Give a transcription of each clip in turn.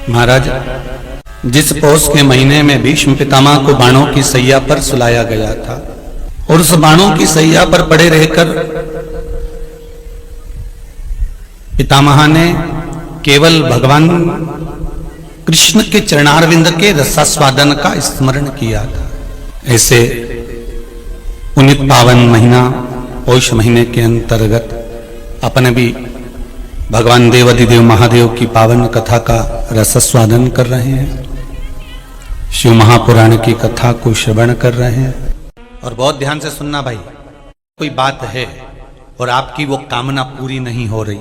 महाराज, जिस पौष के महीने में भीष्म पितामह को बाणों की सैया पर सुलाया गया था और उस बाणों की सैया पर पड़े रहकर पितामह ने केवल भगवान कृष्ण के चरणारविंद के रसास्वादन का स्मरण किया था। ऐसे पुनित पावन महीना पौष महीने के अंतर्गत अपने भी भगवान देवाधिदेव महादेव की पावन कथा का रसास्वादन कर रहे हैं, शिव महापुराण की कथा को श्रवण कर रहे हैं। और बहुत ध्यान से सुनना भाई, कोई बात है और आपकी वो कामना पूरी नहीं हो रही,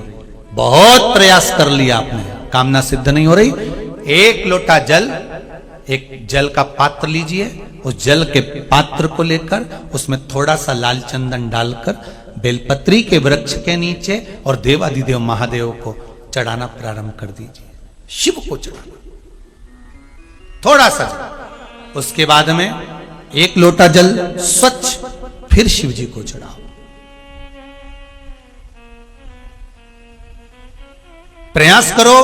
बहुत प्रयास कर लिया आपने, कामना सिद्ध नहीं हो रही, एक लोटा जल, एक जल का पात्र लीजिए, उस जल के पात्र को लेकर उसमें थोड़ा सा लाल चंदन डालकर बेलपत्री के वृक्ष के नीचे और देवाधिदेव महादेव को चढ़ाना प्रारंभ कर दीजिए। शिव को चढ़ाना थोड़ा सा जल, उसके बाद में एक लोटा जल स्वच्छ फिर शिव जी को चढ़ाओ। प्रयास करो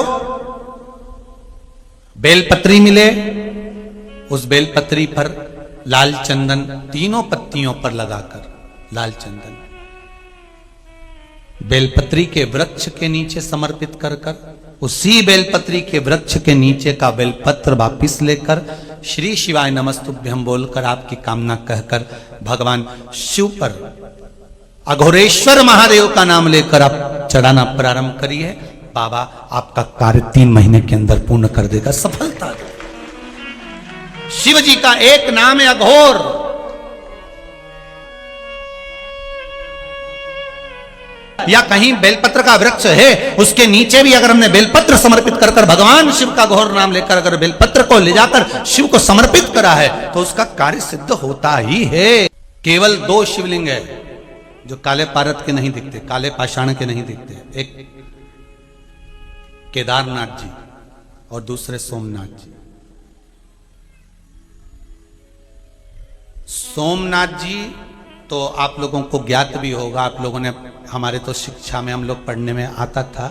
बेलपत्री मिले, उस बेलपत्री पर लाल चंदन तीनों पत्तियों पर लगाकर लाल चंदन बेलपत्री के वृक्ष के नीचे समर्पित कर उसी बेलपत्री के वृक्ष के नीचे का बेलपत्र वापिस लेकर श्री शिवाय नमस्तुभ्यं बोलकर आपकी कामना कहकर भगवान शिव पर अघोरेश्वर महादेव का नाम लेकर आप चढ़ाना प्रारंभ करिए। बाबा आपका कार्य 3 महीने के अंदर पूर्ण कर देगा, सफलता देगा। शिव जी का एक नाम है अघोर। या कहीं बेलपत्र का वृक्ष है, उसके नीचे भी अगर हमने बेलपत्र समर्पित कर भगवान शिव का घोर नाम लेकर अगर बेलपत्र को ले जाकर शिव को समर्पित करा है तो उसका कार्य सिद्ध होता ही है। केवल 2 शिवलिंग है जो काले पारत के नहीं दिखते, काले पाषाण के नहीं दिखते, एक केदारनाथ जी और दूसरे सोमनाथ जी। सोमनाथ जी तो आप लोगों को ज्ञात भी होगा, आप लोगों ने, हमारे तो शिक्षा में हम लोग पढ़ने में आता था,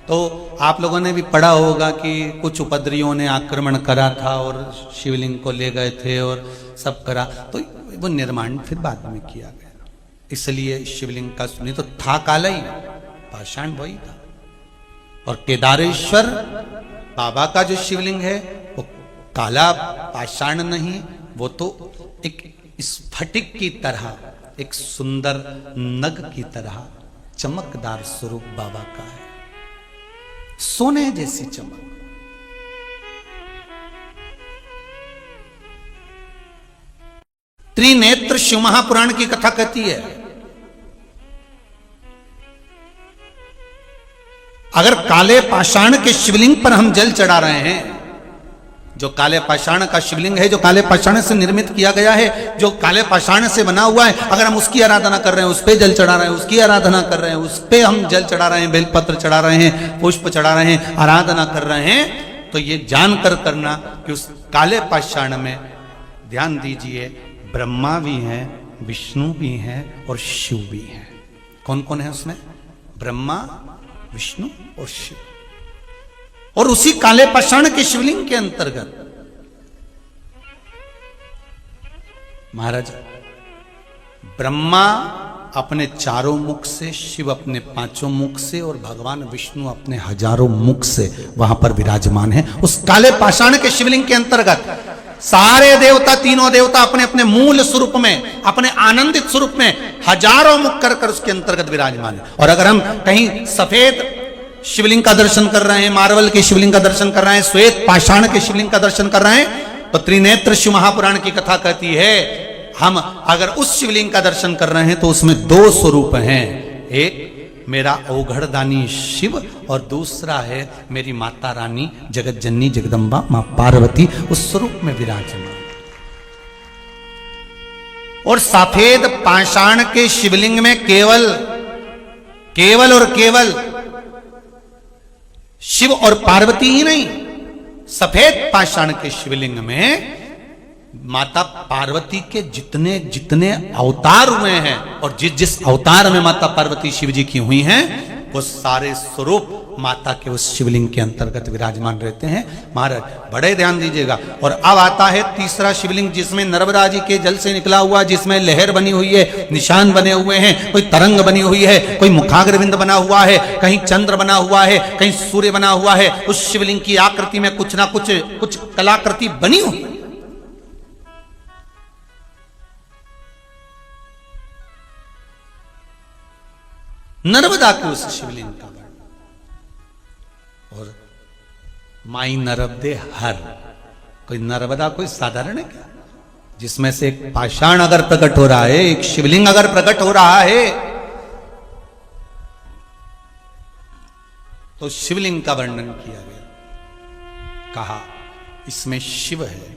तो आप लोगों ने भी पढ़ा होगा कि कुछ उपद्रवियों ने आक्रमण करा था और शिवलिंग को ले गए थे और सब करा, तो वो निर्माण फिर बाद में किया गया, इसलिए शिवलिंग का सुनी तो था काला ही, पाषाण वही था। और केदारेश्वर बाबा का जो शिवलिंग है वो काला पाषाण नहीं, वो तो एक स्फटिक की तरह, एक सुंदर नग की तरह चमकदार स्वरूप बाबा का है, सोने जैसी चमक। त्रिनेत्र शिव महापुराण की कथा कहती है, अगर काले पाषाण के शिवलिंग पर हम जल चढ़ा रहे हैं, जो काले पाषाण का शिवलिंग है, जो काले पाषाण से निर्मित किया गया है, जो काले पाषाण से बना हुआ है, अगर हम उसकी आराधना कर रहे हैं, उस पे जल चढ़ा रहे हैं, उसकी आराधना कर रहे हैं, उस पे हम जल चढ़ा रहे हैं, बेलपत्र चढ़ा रहे हैं, पुष्प चढ़ा रहे हैं, आराधना कर रहे हैं, तो ये जानकर करना कि उस काले पाषाण में, ध्यान दीजिए, ब्रह्मा भी हैं, विष्णु भी हैं और शिव भी हैं। कौन कौन है उसमें? ब्रह्मा, विष्णु और शिव। और उसी काले पाषाण के शिवलिंग के अंतर्गत महाराज ब्रह्मा अपने 4 मुख से, शिव अपने 5 मुख से और भगवान विष्णु अपने 1000 मुख से वहां पर विराजमान है। उस काले पाषाण के शिवलिंग के अंतर्गत सारे देवता, तीनों देवता अपने अपने मूल स्वरूप में, अपने आनंदित स्वरूप में 1000 मुख कर उसके अंतर्गत विराजमान है। और अगर हम कहीं सफेद शिवलिंग का दर्शन कर रहे हैं, मार्बल के शिवलिंग का दर्शन कर रहे हैं, श्वेत पाषाण के शिवलिंग का दर्शन कर रहे हैं, तो त्रिनेत्र शिव महापुराण की कथा कहती है, हम अगर उस शिवलिंग का दर्शन कर रहे हैं तो उसमें 2 स्वरूप हैं, एक मेरा औघड़दानी शिव और दूसरा है मेरी माता रानी जगत जननी जगदम्बा मां पार्वती, उस स्वरूप में विराजमान। और सफेद पाषाण के शिवलिंग में केवल और केवल शिव और पार्वती ही नहीं, सफेद पाषाण के शिवलिंग में माता पार्वती के जितने जितने अवतार हुए हैं और जिस जिस अवतार में माता पार्वती शिव जी की हुई हैं, वो सारे स्वरूप माता के उस शिवलिंग के अंतर्गत विराजमान रहते हैं। महाराज बड़े ध्यान दीजिएगा। और अब आता है तीसरा शिवलिंग, जिसमें नर्मदा जी के जल से निकला हुआ, जिसमें लहर बनी हुई है, निशान बने हुए हैं, कोई तरंग बनी हुई है, कोई मुखाग्रविंद बना हुआ है, कहीं चंद्र बना हुआ है, कहीं सूर्य बना हुआ है। उस शिवलिंग की आकृति में कुछ ना कुछ कलाकृति बनी हुई। नर्मदा के उस शिवलिंग का वर्णन। और माई नर्मदे हर, कोई नर्मदा कोई साधारण है क्या, जिसमें से एक पाषाण अगर प्रकट हो रहा है, एक शिवलिंग अगर प्रकट हो रहा है, तो शिवलिंग का वर्णन किया गया। कहा इसमें शिव है,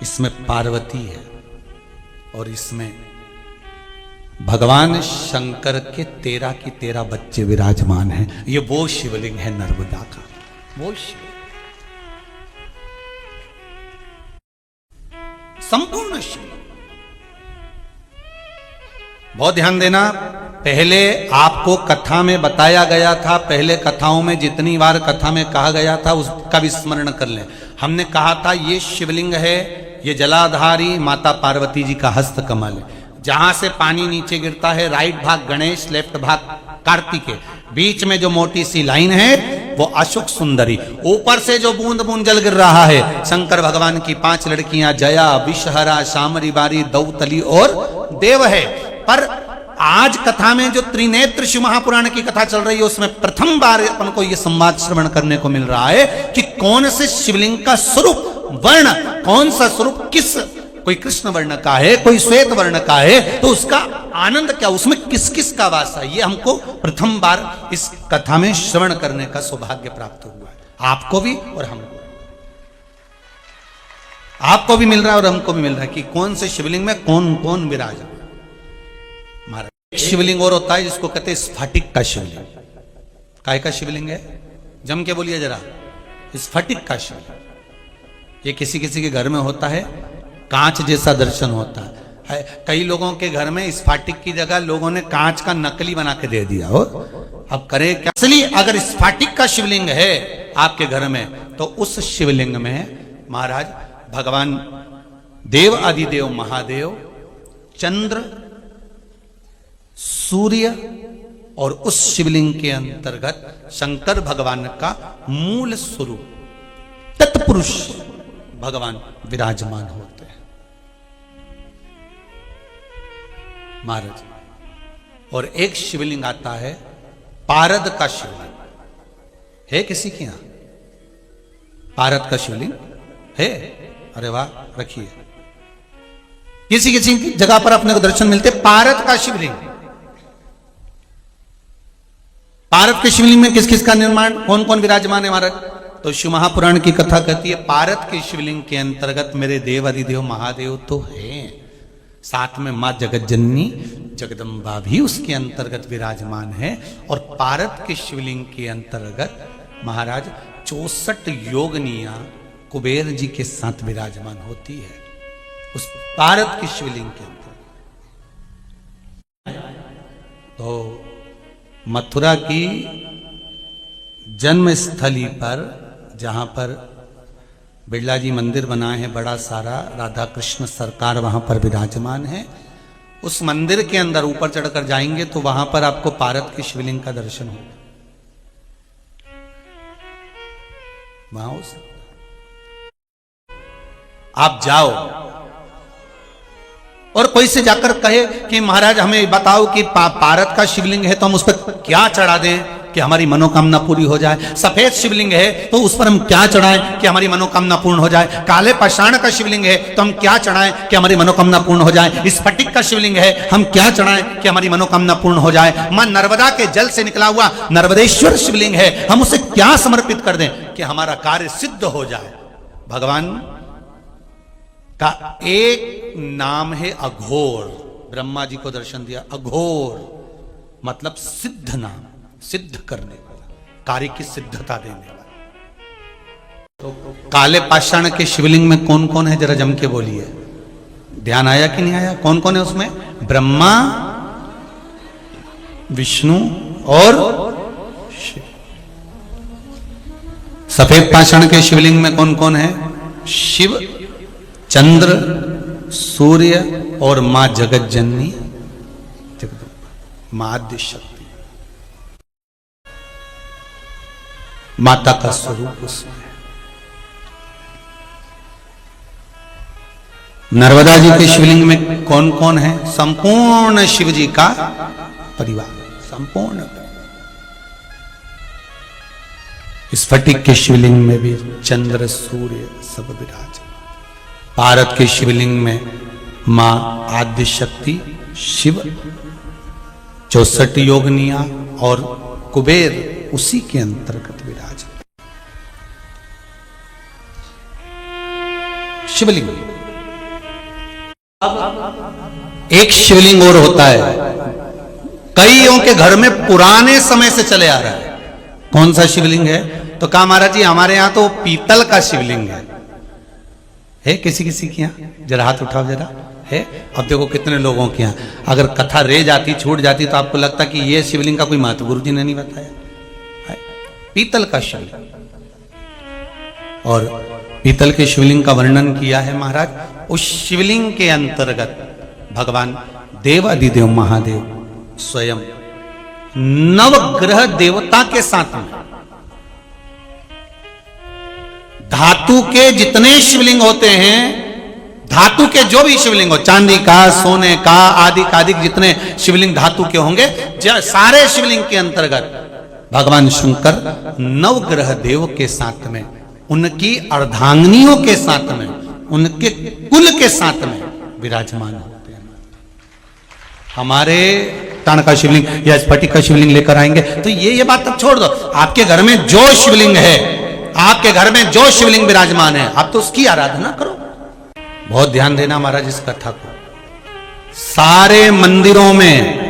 इसमें पार्वती है, और इसमें भगवान शंकर के 13 की 13 बच्चे विराजमान हैं। ये वो शिवलिंग है नर्मदा का, वो शिव संपूर्ण शिव। बहुत ध्यान देना, पहले आपको कथा में बताया गया था, पहले कथाओं में जितनी बार कथा में कहा गया था उसका भी स्मरण कर लें। हमने कहा था ये शिवलिंग है, ये जलाधारी माता पार्वती जी का हस्त कमल है। जहां से पानी नीचे गिरता है, राइट भाग गणेश, लेफ्ट भाग कार्तिकेय, बीच में जो मोटी सी लाइन है वो अशोक सुंदरी, ऊपर से जो बूंद बूंद जल गिर रहा है शंकर भगवान की 5 लड़कियां जया, विषहरा, शामरी बारी, दौतली और देव है। पर आज कथा में जो त्रिनेत्र शिव महापुराण की कथा चल रही है उसमें प्रथम बार अपन को यह संवाद श्रवण करने को मिल रहा है कि कौन से शिवलिंग का स्वरूप वर्ण, कौन सा स्वरूप किस, कोई कृष्ण वर्ण का है, कोई श्वेत वर्ण का है, तो उसका आनंद क्या, उसमें किस किस का वास है, ये हमको प्रथम बार इस कथा में श्रवण करने का सौभाग्य प्राप्त हुआ है। आपको भी और हमको, आपको भी मिल रहा है और हमको भी मिल रहा है कि कौन से शिवलिंग में कौन कौन विराज। महाराज एक शिवलिंग और होता है जिसको कहते हैं स्फटिक का शिवलिंग। काय का शिवलिंग है, जम के बोलिए जरा, स्फटिक का शिवलिंग। ये किसी किसी के घर में होता है, कांच जैसा दर्शन होता है। कई लोगों के घर में स्फटिक की जगह लोगों ने कांच का नकली बना के दे दिया हो। अब करे क्या, इसलिए अगर स्फटिक का शिवलिंग है आपके घर में तो उस शिवलिंग में महाराज भगवान देव आदिदेव महादेव, चंद्र, सूर्य और उस शिवलिंग के अंतर्गत शंकर भगवान का मूल स्वरूप तत्पुरुष भगवान विराजमान होते हैं महाराज। और एक शिवलिंग आता है पारद का शिवलिंग, है किसी के यहां पारद का शिवलिंग है? अरे वाह, रखिए। किसी किसी जगह पर अपने को दर्शन मिलते पारद का शिवलिंग। पारद के शिवलिंग में किस किस का निर्माण, कौन कौन विराजमान है महाराज? तो शिव महापुराण की कथा कहती है पारद के शिवलिंग के अंतर्गत मेरे देव अधिदेव महादेव तो हैं, साथ में मां जगत जननी जगदम्बा भी उसके अंतर्गत विराजमान है। और पारद के शिवलिंग के अंतर्गत महाराज 64 योगनियां कुबेर जी के साथ विराजमान होती है उस पारद के शिवलिंग के अंदर। तो मथुरा की जन्म स्थली पर जहां पर बिरला जी मंदिर बनाए हैं बड़ा सारा, राधा कृष्ण सरकार वहां पर विराजमान है, उस मंदिर के अंदर ऊपर चढ़कर जाएंगे तो वहां पर आपको पारद के शिवलिंग का दर्शन होगा। वहां उस आप जाओ और कोई से जाकर कहे कि महाराज हमें बताओ कि पारद का शिवलिंग है तो हम उस पर क्या चढ़ा दें कि हमारी मनोकामना पूरी हो जाए। सफेद शिवलिंग है तो उस पर हम क्या चढ़ाएं कि हमारी मनोकामना पूर्ण हो जाए। काले पाषाण का शिवलिंग है तो हम क्या चढ़ाएं कि हमारी मनोकामना पूर्ण हो जाए। स्फटिक का शिवलिंग है हम क्या चढ़ाएं कि हमारी मनोकामना पूर्ण हो जाए। मां नर्मदा के जल से निकला हुआ नर्मदेश्वर शिवलिंग है, हम उसे क्या समर्पित कर दें कि हमारा कार्य सिद्ध हो जाए। भगवान का एक नाम है अघोर, ब्रह्मा जी को दर्शन दिया, अघोर मतलब सिद्ध नाम, सिद्ध करने वाला, कार्य की सिद्धता देने वाला। तो काले पाषाण के शिवलिंग में कौन कौन है जरा जम के बोलिए, ध्यान आया कि नहीं आया? कौन कौन है उसमें? ब्रह्मा, विष्णु और शिव। सफेद पाषाण के शिवलिंग में कौन कौन है? शिव, चंद्र, सूर्य और मां जगत जननी जगदम्बा, मां आद्य शक्ति, माता का स्वरूप उसमें। नर्मदा जी के शिवलिंग में कौन कौन है? संपूर्ण शिव जी का परिवार, संपूर्ण। स्फटिक के शिवलिंग में भी चंद्र सूर्य सब विराज। भारत के शिवलिंग में मां आद्य शक्ति, शिव, 64 योगनिया और कुबेर उसी के अंतर्गत विराज। शिवलिंग। एक शिवलिंग और होता है, कईयों के घर में पुराने समय से चले आ रहा है। कौन सा शिवलिंग है? तो कहा महाराज जी हमारे यहां तो पीतल का शिवलिंग है किसी किसी के यहाँ? जरा हाथ उठाओ जरा। है? अब देखो कितने लोगों के यहाँ। अगर कथा रह जाती, छूट जाती तो आपको लगता कि ये शिवलिंग का कोई महत्व गुरु जी ने नहीं बताया। पीतल का शिवलिंग। और पीतल के शिवलिंग का वर्णन किया है महाराज। उस शिवलिंग के अंतर्गत भगवान देवाधिदेव महादेव स्वयं नवग्रह देवता के साथ में धातु के जितने शिवलिंग होते हैं, धातु के जो भी शिवलिंग हो, चांदी का, सोने का, आदि जितने शिवलिंग धातु के होंगे, सारे शिवलिंग के अंतर्गत भगवान शंकर नवग्रह देव के साथ में, उनकी अर्धांगिनियों के साथ में, उनके कुल के साथ में विराजमान होते हैं। हमारे ताण का शिवलिंग या स्फटिक का शिवलिंग लेकर आएंगे तो ये बात तब छोड़ दो। आपके घर में जो शिवलिंग है, आपके घर में जो शिवलिंग विराजमान है, आप तो उसकी आराधना करो। बहुत ध्यान देना महाराज इस कथा को। सारे मंदिरों में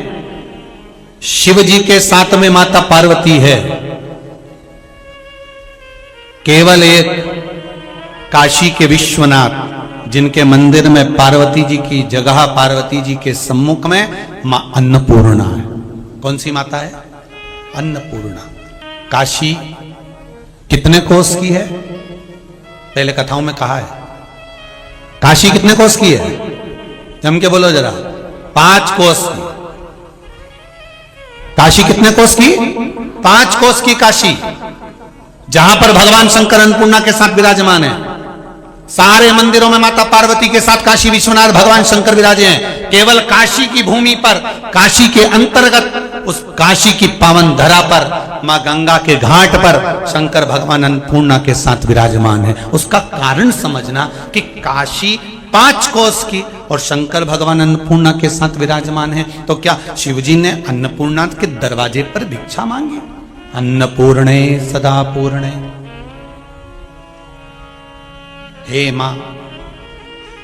शिव जी के साथ में माता पार्वती है। केवल एक काशी के विश्वनाथ, जिनके मंदिर में पार्वती जी की जगह, पार्वती जी के सम्मुख में मां अन्नपूर्णा है। कौन सी माता है? अन्नपूर्णा। काशी कितने कोस की है? पहले कथाओं में कहा है। काशी कितने कोस की है? जम के बोलो जरा। 5 कोस की। काशी कितने कोस की? 5 कोस की काशी, जहां पर भगवान शंकर अन्नपूर्णा के साथ विराजमान है। सारे मंदिरों में माता पार्वती के साथ काशी विश्वनाथ भगवान शंकर विराजे हैं। केवल काशी की भूमि पर, काशी के अंतर्गत, उस काशी की पावन धरा पर, मां गंगा के घाट पर शंकर भगवान अन्नपूर्णा के साथ विराजमान है। उसका कारण समझना कि काशी 5 कोस की और शंकर भगवान अन्नपूर्णा के साथ विराजमान है, तो क्या शिवजी ने अन्नपूर्णा के दरवाजे पर भिक्षा मांगी? अन्नपूर्णे सदा पूर्णे, हे मां।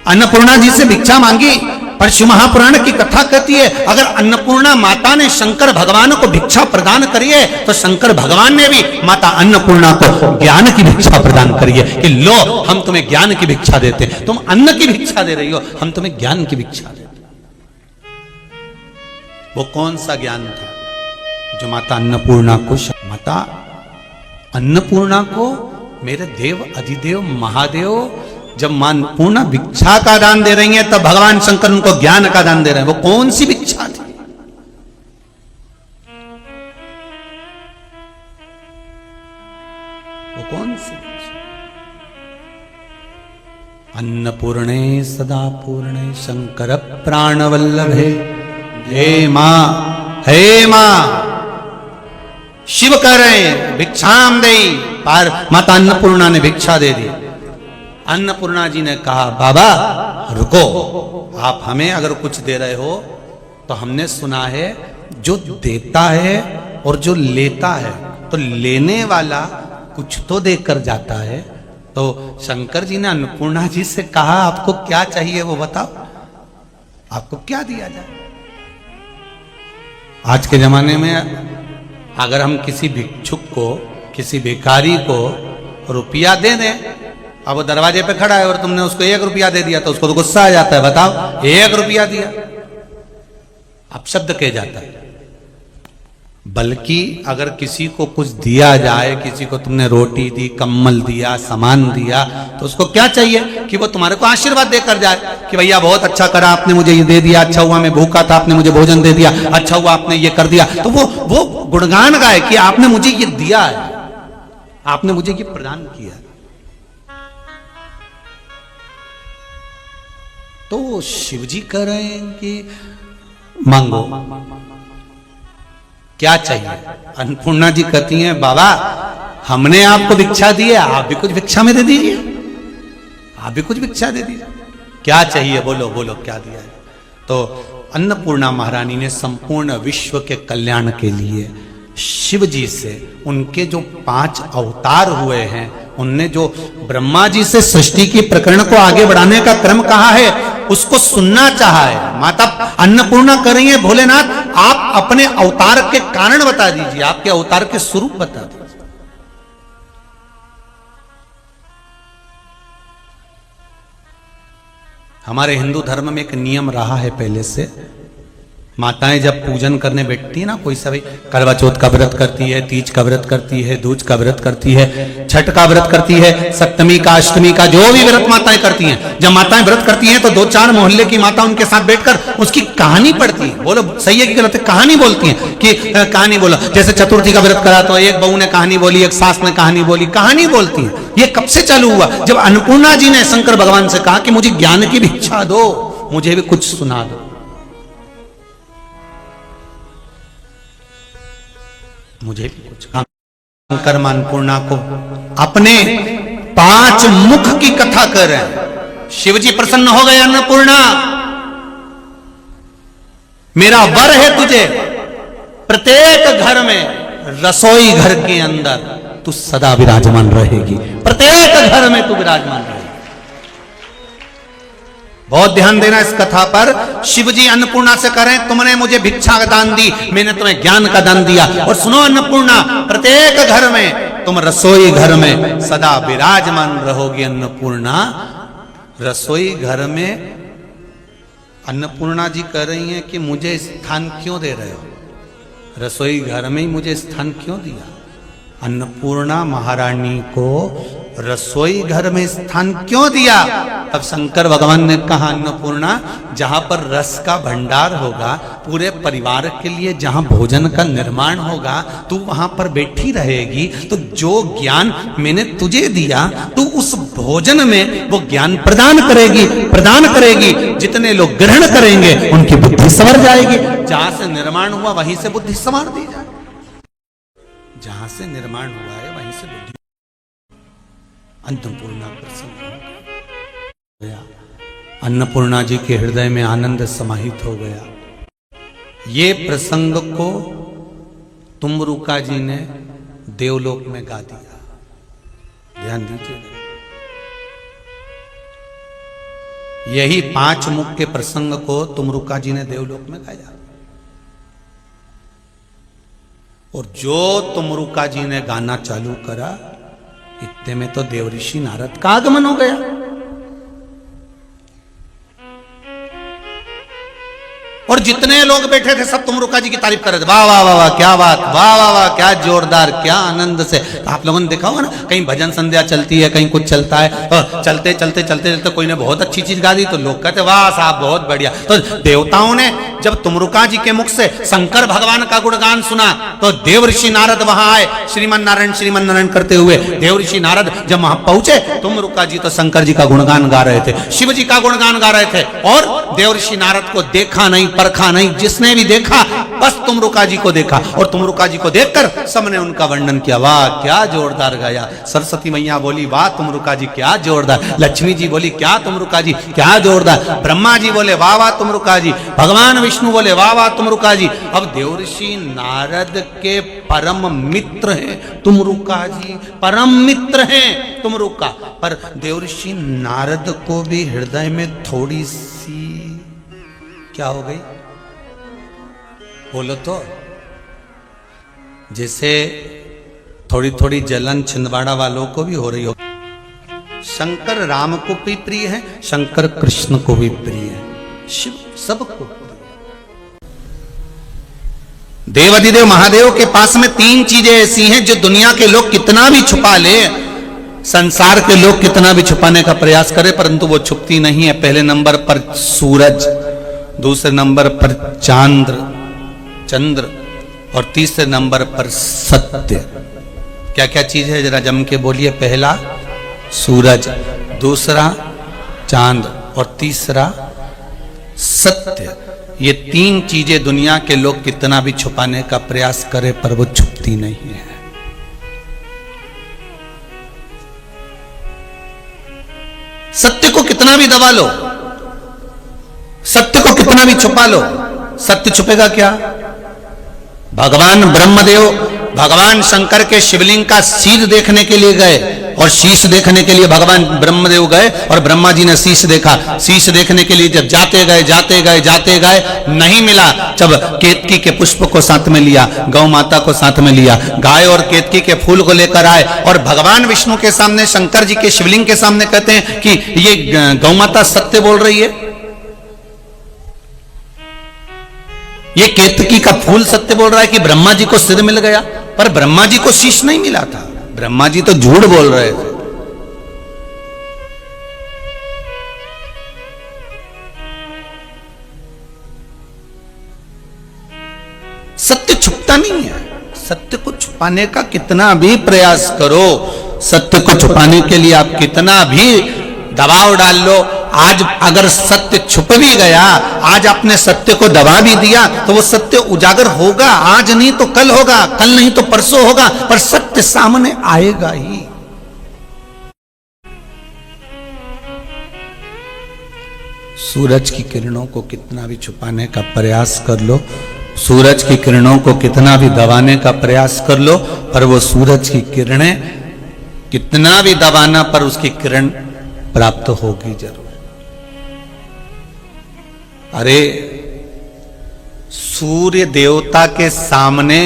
अन्नपूर्णा जी से भिक्षा मांगी। पर शिव महापुराण की कथा कहती है, अगर अन्नपूर्णा माता ने शंकर भगवान को भिक्षा प्रदान करी है, तो शंकर भगवान ने भी माता अन्नपूर्णा को ज्ञान की भिक्षा प्रदान करी है कि लो हम तुम्हें ज्ञान की भिक्षा देते हैं। तुम अन्न की भिक्षा दे रही हो, हम तुम्हें ज्ञान की भिक्षा देते। वो कौन सा ज्ञान था जो माता अन्नपूर्णा को, माता अन्नपूर्णा को मेरे देव अधिदेव महादेव जब मां पूर्णा भिक्षा का दान दे रही हैं, तब भगवान शंकर उनको ज्ञान का दान दे रहे हैं। वो कौन सी भिक्षा थी? वो कौन सी भिक्षा? अन्नपूर्णे सदा पूर्णे शंकर प्राणवल्लभे, हे मां, हे मां। शिव कह रहे हैं भिक्षाम देई, पर माता अन्नपूर्णा ने भिक्षा दे दी। अन्नपूर्णा जी ने कहा बाबा रुको, आप हमें अगर कुछ दे रहे हो तो हमने सुना है जो देता है और जो लेता है, तो लेने वाला कुछ तो देकर जाता है। तो शंकर जी ने अन्नपूर्णा जी से कहा आपको क्या चाहिए वो बताओ, आपको क्या दिया जाए? आज के जमाने में अगर हम किसी भिक्षुक को, किसी भिखारी को रुपया दे दें, अब वो दरवाजे पे खड़ा है और तुमने उसको 1 रुपया दे दिया, तो उसको तो गुस्सा आ जाता है। बताओ 1 रुपया दिया, अब शब्द कह जाता है बल्कि अगर किसी को कुछ दिया जाए, किसी को तुमने रोटी दी, कम्बल दिया, सामान दिया, तो उसको क्या चाहिए कि वो तुम्हारे को आशीर्वाद देकर जाए कि भैया बहुत अच्छा करा, आपने मुझे ये दे दिया, अच्छा हुआ मैं भूखा था, आपने मुझे भोजन दे दिया, अच्छा हुआ आपने ये कर दिया। तो वो गुणगान गाए कि आपने मुझे ये दिया है, आपने मुझे ये प्रदान किया। तो शिव जी कह रहे हैं कि मांगो, क्या चाहिए। अन्नपूर्णा जी कहती हैं बाबा हमने आपको भिक्षा दी है, आप भी कुछ भिक्षा में दे दीजिए, आप भी कुछ भिक्षा दे दीजिए, क्या चाहिए बोलो बोलो क्या दिया है। तो अन्नपूर्णा महारानी ने संपूर्ण विश्व के कल्याण के लिए शिव जी से, उनके जो 5 अवतार हुए हैं, उनने जो ब्रह्मा जी से सृष्टि की प्रकरण को आगे बढ़ाने का क्रम कहा है उसको सुनना चाहा है। माता अन्नपूर्णा कर रही है, भोलेनाथ आप अपने अवतार के कारण बता दीजिए, आपके अवतार के स्वरूप बता दीजिए। हमारे हिंदू धर्म में एक नियम रहा है पहले से, माताएं जब पूजन करने बैठती है ना, कोई सभी करवा चौथ का व्रत करती है, तीज का व्रत करती है, दूज का व्रत करती है, छठ का व्रत करती है, सप्तमी का, अष्टमी का, जो भी व्रत माताएं करती हैं, जब माताएं व्रत करती हैं तो 2-4 मोहल्ले की माता उनके साथ बैठकर उसकी कहानी पढ़ती है। बोलो सही है कि गलत है? कहानी बोलती है कि कहानी बोलो। जैसे चतुर्थी का व्रत करा तो एक बहू ने कहानी बोली, एक सास ने कहानी बोली, कहानी बोलती है। ये कब से चालू हुआ? जब अन्नपूर्णा जी ने शंकर भगवान से कहा कि मुझे ज्ञान की भिक्षा दो, मुझे भी कुछ सुना दो। मुझे भी कुछ। शंकर अन्नपूर्णा को अपने 5 मुख की कथा कर रहे हैं। शिव जी प्रसन्न हो गए, अन्नपूर्णा मेरा वर है तुझे, प्रत्येक घर में, रसोई घर के अंदर तू सदा विराजमान रहेगी, प्रत्येक घर में तू विराजमान रहेगी। बहुत ध्यान देना इस कथा पर। शिव जी अन्नपूर्णा से कह रहे हैं तुमने मुझे भिक्षा का दान दी, मैंने तुम्हें ज्ञान का दान दिया। और सुनो अन्नपूर्णा, प्रत्येक घर में तुम रसोई घर में सदा विराजमान रहोगी। अन्नपूर्णा रसोई घर में, अन्नपूर्णा जी कह रही हैं कि मुझे स्थान क्यों दे रहे हो, रसोई घर में ही मुझे स्थान क्यों दिया। अन्नपूर्णा महारानी को रसोई घर में स्थान क्यों दिया? अब शंकर भगवान ने कहा अन्नपूर्णा जहां पर रस का भंडार होगा, पूरे परिवार के लिए जहां भोजन का निर्माण होगा, तू वहां पर बैठी रहेगी, तो जो ज्ञान मैंने तुझे दिया तू उस भोजन में वो ज्ञान प्रदान करेगी। जितने लोग ग्रहण करेंगे उनकी बुद्धि संवर जाएगी। जहां से निर्माण हुआ वहीं से बुद्धि संवार दी जाए, जहां से निर्माण हुआ है वहीं से बुद्धि। अन्नपूर्णा प्रसन्न हो गया, अन्नपूर्णा जी के हृदय में आनंद समाहित हो गया। ये प्रसंग को तुमरुका जी ने देवलोक में गा दिया। ध्यान दीजिए, यही 5 मुख के प्रसंग को तुमरुका जी ने देवलोक में गाया। और जो तुमरुका जी ने गाना चालू करा, इतने में तो देवऋषि नारद का आगमन हो गया। और जितने लोग बैठे थे सब तुमरुका जी की तारीफ कर रहे थे। वाह वाह वाह वाह क्या बात, वाह वाह वाह क्या जोरदार, क्या आनंद से। तो आप लोगों ने देखा होगा ना, कहीं भजन संध्या चलती है, कहीं कुछ चलता है, और चलते चलते चलते चलते कोई ने बहुत अच्छी चीज गा दी तो लोग कहते वाह साहब बहुत बढ़िया। तो देवताओं ने जब तुमरुका जी के मुख से शंकर भगवान का गुणगान सुना तो देवऋषि नारद वहां आए, श्रीमन नारायण करते हुए। देवऋषि नारद जब वहां पहुंचे, तुमरुका जी तो शंकर जी का गुणगान गा रहे थे, शिव जी का गुणगान गा रहे थे। और देवऋषि नारद को देखा नहीं, परखा नहीं, जिसने भी देखा बस तुमरुका जी को देखा। और तुमरुका जी को देखकर सबने उनका वर्णन किया, वाह क्या जोरदार गाया। सरस्वती मैया बोली वाह तुमरुका जी क्या जोरदार, लक्ष्मी जी बोली क्या तुमरुका जी क्या जोरदार, ब्रह्मा जी बोले वाह वाह तुमरुका जी, भगवान विष्णु बोले वाह वाह तुमरुका जी। अब देवऋषि नारद के परम मित्र हैं तुमरुका जी, परम मित्र हैं तुमरुका। पर देवऋषि नारद को भी हृदय में थोड़ी सी क्या हो गई, बोलो तो, जैसे थोड़ी थोड़ी जलन छिंदवाड़ा वालों को भी हो रही हो। शंकर राम को भी प्रिय है, शंकर कृष्ण को भी प्रिय है, शिव सबको प्रिय। देवाधिदेव महादेव के पास में तीन चीजें ऐसी हैं जो दुनिया के लोग कितना भी छुपा ले, संसार के लोग कितना भी छुपाने का प्रयास करें, परंतु वो छुपती नहीं है। पहले नंबर पर सूरज, दूसरे नंबर पर चंद्र और तीसरे नंबर पर सत्य। क्या क्या चीज है जरा जम के बोलिए। पहला सूरज, दूसरा चांद और तीसरा सत्य। ये तीन चीजें दुनिया के लोग कितना भी छुपाने का प्रयास करें पर वो छुपती नहीं है। सत्य को कितना भी दबा लो, सत्य को कितना भी छुपा लो, सत्य छुपेगा क्या? भगवान ब्रह्मदेव भगवान शंकर के शिवलिंग का शीश देखने के लिए गए और शीश देखने के लिए भगवान ब्रह्मदेव गए और ब्रह्मा जी ने शीश देखा। शीश देखने के लिए जब जाते गए नहीं मिला। जब केतकी के पुष्प को साथ में लिया, गौ माता को साथ में लिया, गाय और केतकी के फूल को लेकर आए और भगवान विष्णु के सामने, शंकर जी के शिवलिंग के सामने कहते हैं कि ये गौ माता सत्य बोल रही है, ये केतकी का फूल सत्य बोल रहा है कि ब्रह्मा जी को सिर मिल गया। पर ब्रह्मा जी को शीश नहीं मिला था, ब्रह्मा जी तो झूठ बोल रहे थे। सत्य छुपता नहीं है। सत्य को छुपाने का कितना भी प्रयास करो, सत्य को छुपाने के लिए आप कितना भी दबाव डाल लो, आज अगर सत्य छुप भी गया, आज आपने सत्य को दबा भी दिया तो वो सत्य उजागर होगा। आज नहीं तो कल होगा, कल नहीं तो परसों होगा, पर सत्य सामने आएगा ही। सूरज की किरणों को कितना भी छुपाने का प्रयास कर लो, सूरज की किरणों को कितना भी दबाने का प्रयास कर लो, पर वो सूरज की किरणें कितना भी दबाना पर उसकी किरण प्राप्त होगी जरूर। अरे सूर्य देवता के सामने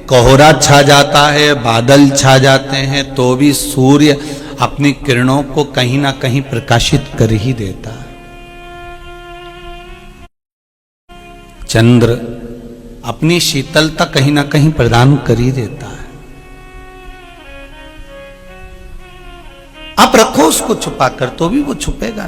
कोहरा छा जाता है, बादल छा जाते हैं, तो भी सूर्य अपनी किरणों को कहीं ना कहीं प्रकाशित कर ही देता है। चंद्र अपनी शीतलता कहीं ना कहीं प्रदान कर ही देता है। आप रखो उसको छुपा कर तो भी वो छुपेगा।